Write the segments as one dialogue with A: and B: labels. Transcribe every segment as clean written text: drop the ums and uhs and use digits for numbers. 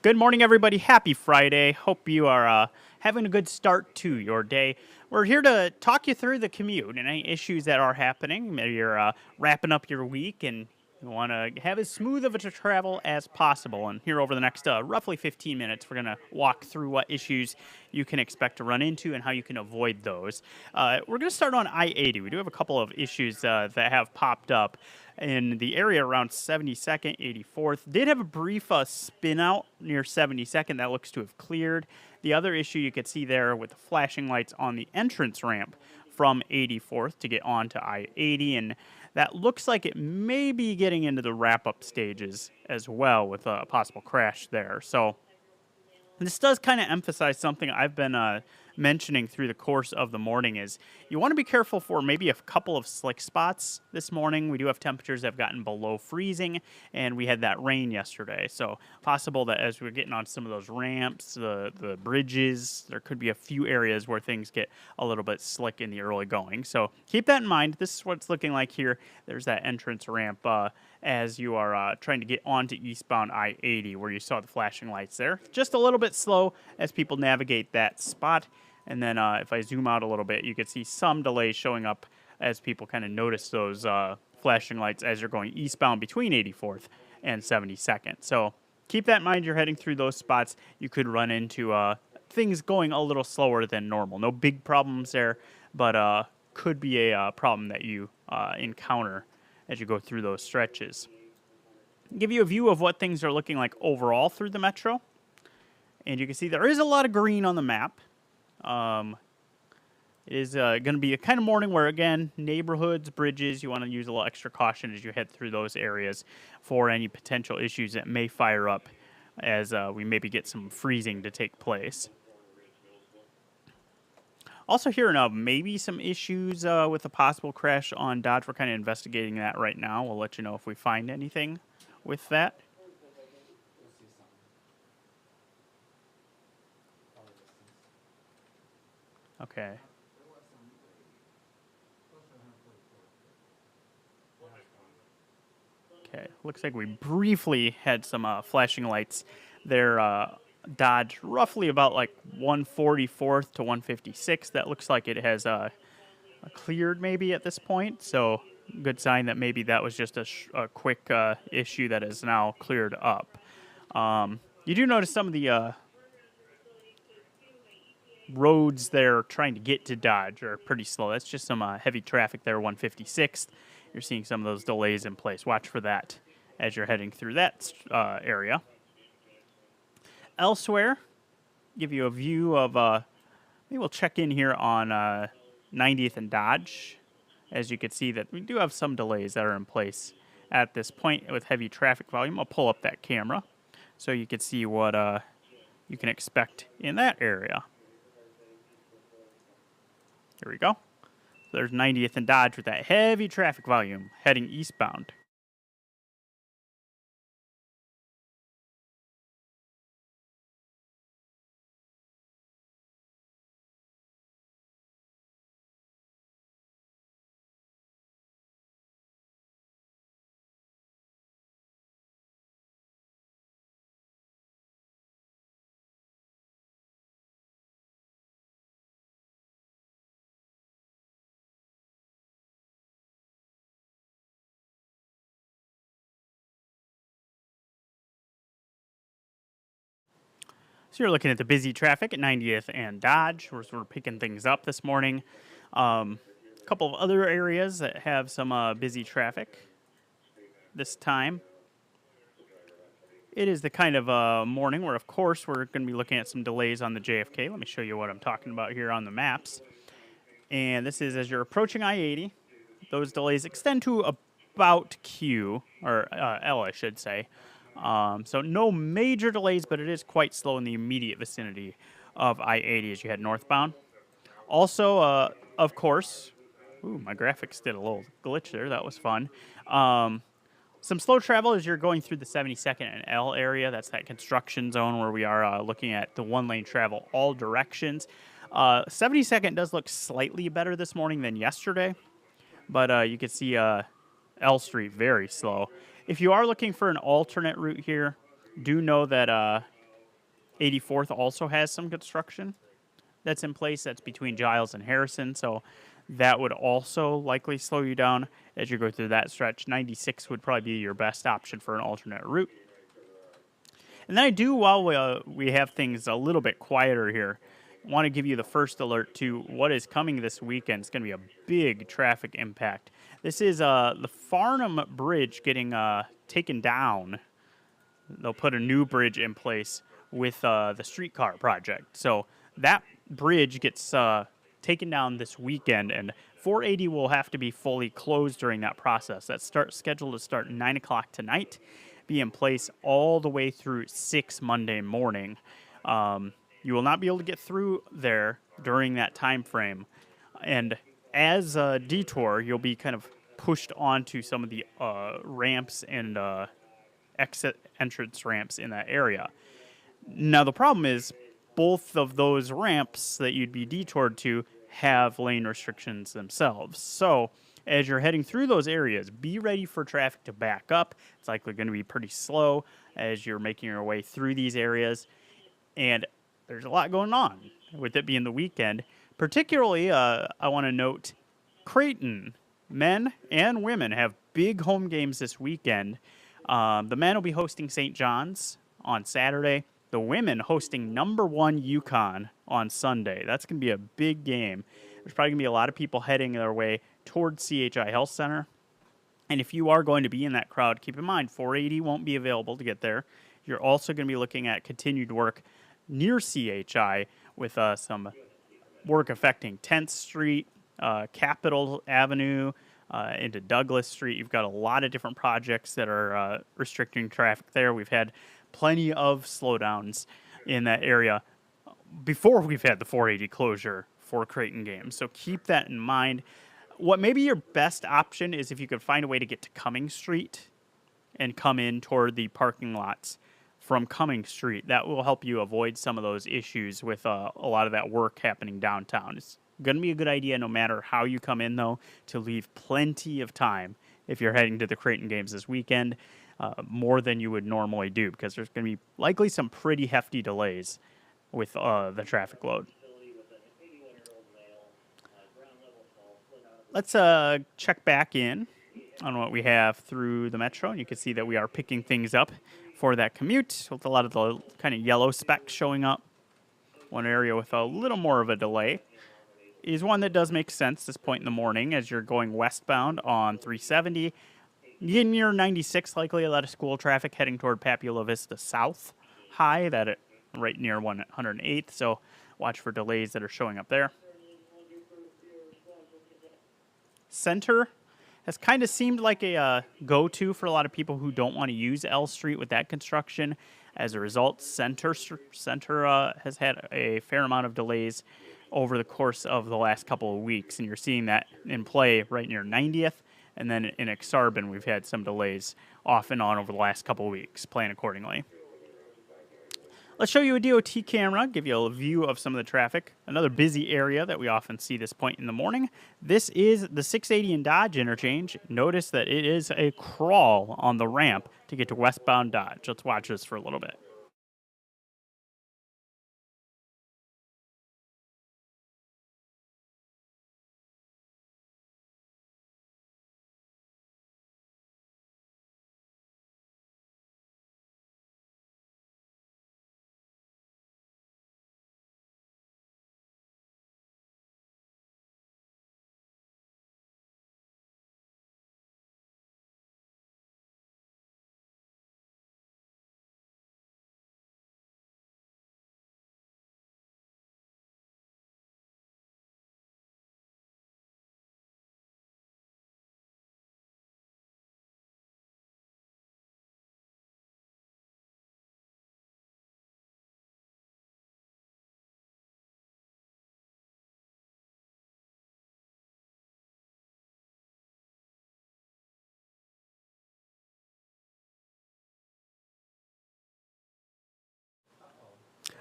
A: Good morning, everybody. Happy Friday. Hope you are having a good start to your day. We're here to talk you through the commute and any issues that are happening. Maybe you're wrapping up your week and you want to have as smooth of a travel as possible. And here over the next roughly 15 minutes, we're going to walk through what issues you can expect to run into and how you can avoid those. We're going to start on I-80. We do have a couple of issues that have popped up in the area around 72nd, 84th. Did have a brief spin out near 72nd that looks to have cleared. The other issue you could see there with the flashing lights on the entrance ramp from 84th to get onto I-80, and that looks like it may be getting into the wrap-up stages as well with a possible crash there. So this does kind of emphasize something I've been mentioning through the course of the morning is you want to be careful for maybe a couple of slick spots this morning. We do have temperatures that have gotten below freezing, and we had that rain yesterday. So possible that as we're getting on some of those ramps, the bridges, there could be a few areas where things get a little bit slick in the early going. So keep that in mind. This is what it's looking like here. There's that entrance ramp as you are trying to get onto eastbound I-80 where you saw the flashing lights there. Just a little bit slow as people navigate that spot. And then if I zoom out a little bit, you can see some delays showing up as people kind of notice those flashing lights as you're going eastbound between 84th and 72nd. So keep that in mind. You're heading through those spots. You could run into things going a little slower than normal. No big problems there, but could be a problem that you encounter as you go through those stretches. Give you a view of what things are looking like overall through the metro. And you can see there is a lot of green on the map. It is going to be a kind of morning where, again, neighborhoods, bridges, you want to use a little extra caution as you head through those areas for any potential issues that may fire up as we maybe get some freezing to take place. Also hearing of maybe some issues with a possible crash on Dodge. We're kind of investigating that right now. We'll let you know if we find anything with that. Okay. Okay, looks like we briefly had some flashing lights there. Dodge roughly about like 144th to 156th. That looks like it has cleared maybe at this point. So good sign that maybe that was just a quick issue that is now cleared up. You do notice some of the roads there trying to get to Dodge are pretty slow. That's just some heavy traffic there, 156th. You're seeing some of those delays in place. Watch for that as you're heading through that area. Elsewhere, give you a view of, maybe we'll check in here on 90th and Dodge. As you can see that we do have some delays that are in place at this point with heavy traffic volume. I'll pull up that camera so you can see what you can expect in that area. Here we go. So there's 90th and Dodge with that heavy traffic volume heading eastbound. So you're looking at the busy traffic at 90th and Dodge. We're sort of picking things up this morning. A couple of other areas that have some busy traffic this time. It is the kind of morning where, of course, we're going to be looking at some delays on the JFK. Let me show you what I'm talking about here on the maps. And this is as you're approaching I-80. Those delays extend to about Q, or L, I should say. So no major delays, but it is quite slow in the immediate vicinity of I-80 as you head northbound. Also, of course, my graphics did a little glitch there. That was fun. Some slow travel as you're going through the 72nd and L area. That's that construction zone where we are looking at the one-lane travel all directions. 72nd does look slightly better this morning than yesterday, but you can see L Street very slow. If you are looking for an alternate route here, do know that 84th also has some construction that's in place. That's between Giles and Harrison. So that would also likely slow you down as you go through that stretch. 96 would probably be your best option for an alternate route. And then I do, while we have things a little bit quieter here, want to give you the first alert to what is coming this weekend. It's going to be a big traffic impact. This is the Farnham Bridge getting taken down. They'll put a new bridge in place with the streetcar project. So that bridge gets taken down this weekend, and 480 will have to be fully closed during that process. That's scheduled to start 9 o'clock tonight, be in place all the way through 6 Monday morning. You will not be able to get through there during that time frame. And as a detour, you'll be kind of pushed onto some of the ramps and exit entrance ramps in that area. Now, the problem is both of those ramps that you'd be detoured to have lane restrictions themselves. So as you're heading through those areas, be ready for traffic to back up. It's likely going to be pretty slow as you're making your way through these areas. And there's a lot going on with it being the weekend. Particularly, I want to note Creighton, men and women, have big home games this weekend. The men will be hosting St. John's on Saturday. The women hosting number 1 UConn on Sunday. That's going to be a big game. There's probably going to be a lot of people heading their way towards CHI Health Center. And if you are going to be in that crowd, keep in mind 480 won't be available to get there. You're also going to be looking at continued work near CHI with some work affecting 10th Street, Capitol Avenue, into Douglas Street. You've got a lot of different projects that are restricting traffic there. We've had plenty of slowdowns in that area before we've had the 480 closure for Creighton games. So keep that in mind. What may be your best option is if you could find a way to get to Cumming Street and come in toward the parking lots from Cumming Street. That will help you avoid some of those issues with a lot of that work happening downtown. It's going to be a good idea no matter how you come in, though, to leave plenty of time if you're heading to the Creighton games this weekend, more than you would normally do, because there's going to be likely some pretty hefty delays with the traffic load. Let's check back in on what we have through the metro, and you can see that we are picking things up for that commute with a lot of the kind of yellow specks showing up. One area with a little more of a delay is one that does make sense this point in the morning as you're going westbound on 370. Getting near 96, likely a lot of school traffic heading toward Papula Vista South High, that right near 108th, so watch for delays that are showing up there. Center has kind of seemed like a go-to for a lot of people who don't want to use L Street with that construction. As a result, Center has had a fair amount of delays over the course of the last couple of weeks, and you're seeing that in play right near 90th. And then in Exarban, we've had some delays off and on over the last couple of weeks. Plan accordingly. Let's show you a DOT camera, give you a view of some of the traffic. Another busy area that we often see this point in the morning. This is the 680 and Dodge interchange. Notice that it is a crawl on the ramp to get to westbound Dodge. Let's watch this for a little bit.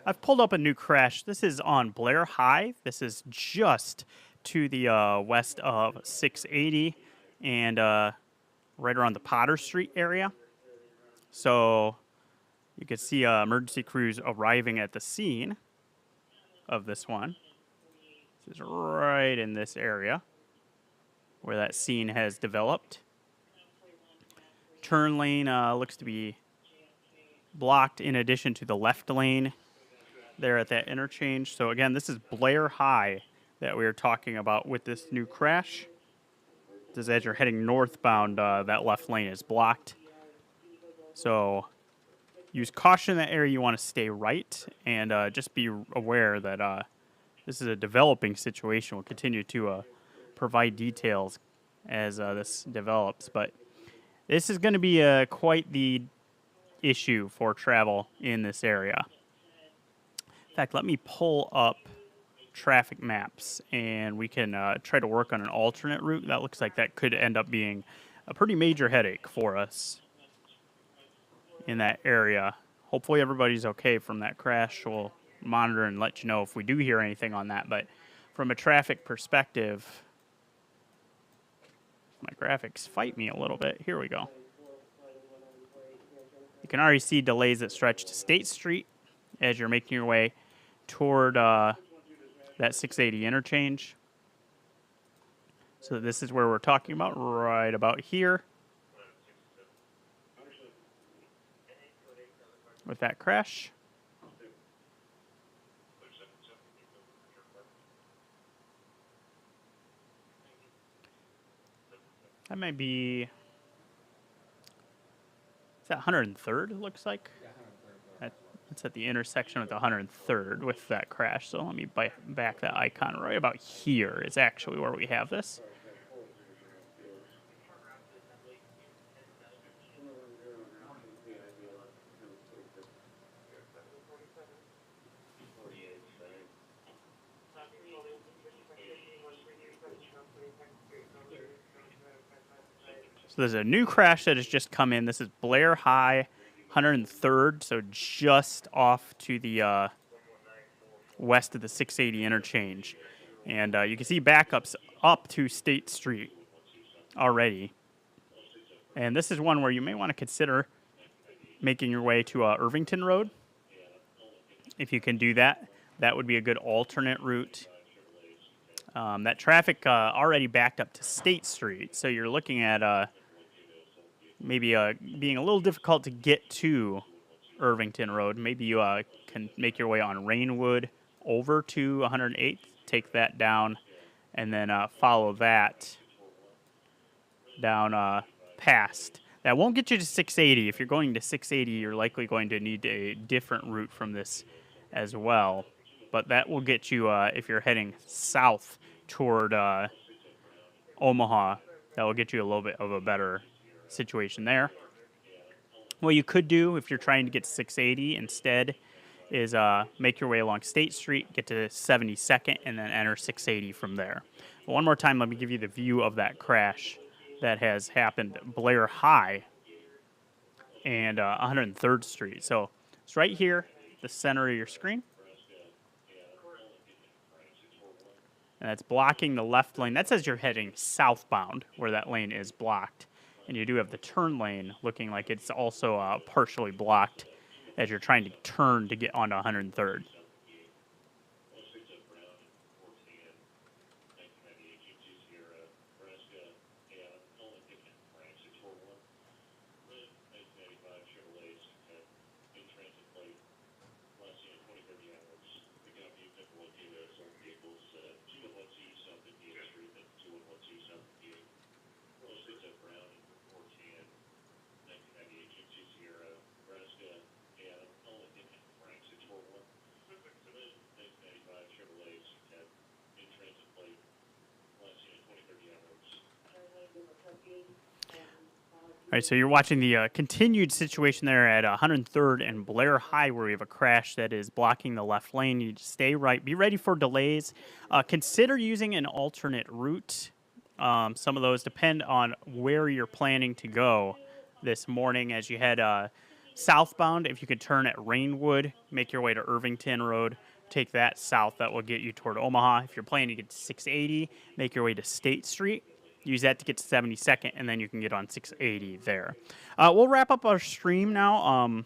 A: I've pulled up a new crash. This is on Blair High. This is just to the west of 680 and right around the Potter Street area. So You can see emergency crews arriving at the scene of this one. This is right in this area where that scene has developed. Turn lane looks to be blocked in addition to the left lane there at that interchange. So again, this is Blair High that we are talking about with this new crash. This is as you're heading northbound, that left lane is blocked. So use caution in that area. You want to stay right, and just be aware that this is a developing situation. We'll continue to provide details as this develops, but this is going to be quite the issue for travel in this area. In fact, let me pull up traffic maps, and we can try to work on an alternate route. That looks like that could end up being a pretty major headache for us in that area. Hopefully everybody's okay from that crash. We'll monitor and let you know if we do hear anything on that. But from a traffic perspective, my graphics fight me a little bit. Here we go. You can already see delays that stretch to State Street as you're making your way toward that 680 interchange. So this is where we're talking about, right about here, with that crash. That might be, is that 103rd, it looks like? It's at the intersection with the 103rd with that crash. So let me back that icon right about here is actually where we have this. So there's a new crash that has just come in. This is Blair High, 103rd, so just off to the west of the 680 interchange. And you can see backups up to State Street already. And this is one where you may want to consider making your way to Irvington Road. If you can do that, that would be a good alternate route. That traffic already backed up to State Street, so you're looking at maybe being a little difficult to get to Irvington Road. Maybe you can make your way on Rainwood over to 108th, take that down, and then follow that down past. That won't get you to 680. If you're going to 680, you're likely going to need a different route from this as well. But that will get you, if you're heading south toward Omaha, that will get you a little bit of a better situation there. What you could do if you're trying to get to 680 instead is make your way along State Street, get to 72nd, and then enter 680 from there. But one more time, let me give you the view of that crash that has happened Blair High and 103rd Street. So it's right here, the center of your screen. And that's blocking the left lane. That's as you're heading southbound, where that lane is blocked. And you do have the turn lane looking like it's also partially blocked as you're trying to turn to get onto 103rd. All right, so you're watching the continued situation there at 103rd and Blair High, where we have a crash that is blocking the left lane. You just stay right. Be ready for delays. Consider using an alternate route. Some of those depend on where you're planning to go this morning as you head southbound. If you could turn at Rainwood, make your way to Irvington Road, take that south. That will get you toward Omaha. If you're planning to get to 680, make your way to State Street. Use that to get to 72nd, and then you can get on 680 there. We'll wrap up our stream now.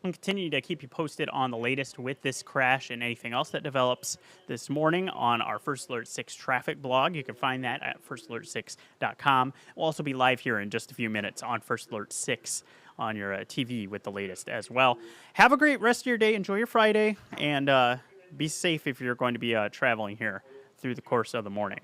A: We'll continue to keep you posted on the latest with this crash and anything else that develops this morning on our First Alert 6 traffic blog. You can find that at firstalert6.com. We'll also be live here in just a few minutes on First Alert 6 on your TV with the latest as well. Have a great rest of your day. Enjoy your Friday, and be safe if you're going to be traveling here through the course of the morning.